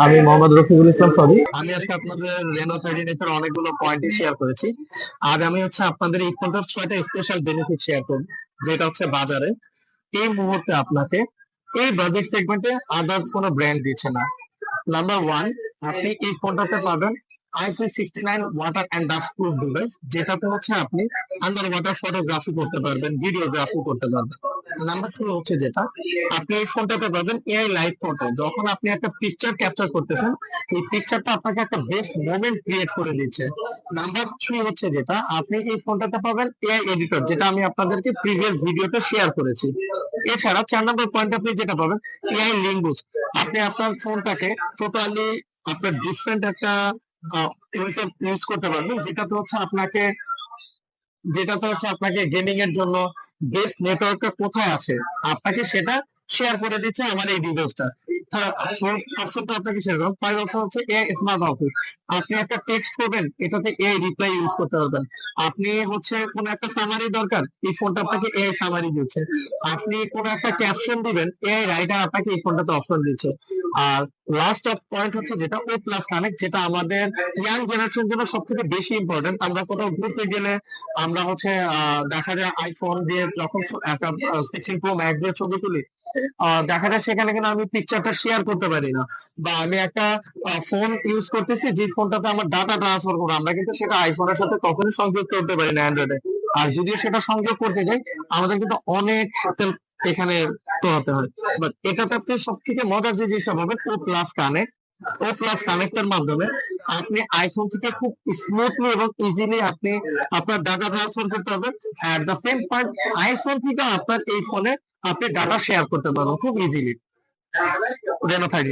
আমি মোহাম্মদ রফিকুল ইসলাম সরি। আমি আজকে আপনাদের রেনো 13 এর অনেকগুলো পয়েন্ট শেয়ার করেছি। আজ আমি আপনাদের এই ফোনটার 6টা স্পেশাল বেনিফিট শেয়ার করব, যেটা বাজারে এই মুহূর্তে আপনাকে এই বাজেট সেগমেন্টে আদার্স কোনো ব্র্যান্ড দিচ্ছে না। নাম্বার ওয়ান, আপনি এই ফোনটাতে পাবেন IP69 water and dust proof device, যেটাতে আপনি আন্ডার ওয়াটার ফটোগ্রাফি করতে পারবেন, ভিডিওগ্রাফি করতে পারবেন। নাম্বার টু যেটা, আপনি এই ফোনটাতে পাবেন এআই লাইভ ফটো। যখন আপনি একটা পিকচার ক্যাপচার করতেছেন, এই পিকচারটা আপনাকে একটা বেস্ট মোমেন্ট ক্রিয়েট করে দিচ্ছে। নাম্বার থ্রি যেটা, আপনি এই ফোনটাতে পাবেন এআই এডিটর, যেটা আমি আপনাদেরকে প্রিভিয়াস ভিডিওতে শেয়ার করেছি। এছাড়া 4 নম্বর পয়েন্ট আপনি যেটা পাবেন এআই লিঙ্ক বুস্ট। আপনি আপনার ফোনটাকে টোটালি আপনার ডিফারেন্ট একটা ওয়েতে ইউজ করতে পারবেন, যেটাতে আপনাকে গেমিং এর জন্য বেস্ট নেটওয়ার্কটা কোথায় আছে আপনাকে সেটা শেয়ার করে দিচ্ছে আমার এই ডিভাইসটা। আপনাকে শেয়ার করুন। Five AI smart office. আপনি একটা টেক্সট করবেন, এটাতে এআই রিপ্লাই ইউজ করতে পারবেন। আপনি কোন একটা সামারি দরকার, এই ফোনটা আপনাকে এআই সামারি দিচ্ছে। আপনি কোন একটা ক্যাপশন দিবেন, এআই রাইটার আপনাকে এই ফোনটাতে অপশন দিচ্ছে। আর লাস্ট অফ পয়েন্ট যেটা ও প্লাস কানেক্ট, যেটা আমাদের ইয়াং জেনারেশনের জন্য সব থেকে বেশি ইম্পর্টেন্ট। আমরা কোথাও ঘুরতে গেলে আমরা দেখা যায় আইফোন দিয়ে যখন একটা 16 Pro Max দিয়ে ছবি তুলি, দেখা যায় সেখানে কিন্তু আমি পিকচারটা শেয়ার করতে পারি না। বা আমি একটা ফোন ইউজ করতেছি, যে ফোনটাতে আমার ডাটা ট্রান্সফার করবো, আমরা কিন্তু সেটা আইফোনের সাথে কখনোই সংযোগ করতে পারি না অ্যান্ড্রয়েডে। আর যদি সেটা সংযোগ করতে যাই, আমাদের কিন্তু অনেক এখানে পোহাতে হয়। বাট এটাতে আপনি সব থেকে মজার যে জিনিসটা পাবেন, ও প্লাস কানেক্টের মাধ্যমে আপনি আইফোন থেকে খুব স্মুথলি এবং ইজিলি আপনি আপনার ডাটা ট্রান্সফার করতে পারবেন। At the same point iPhone থেকে আপনার এই ফোনে আপনি ডাটা শেয়ার করতে পারবেন খুব ইজিলি। রেনো 13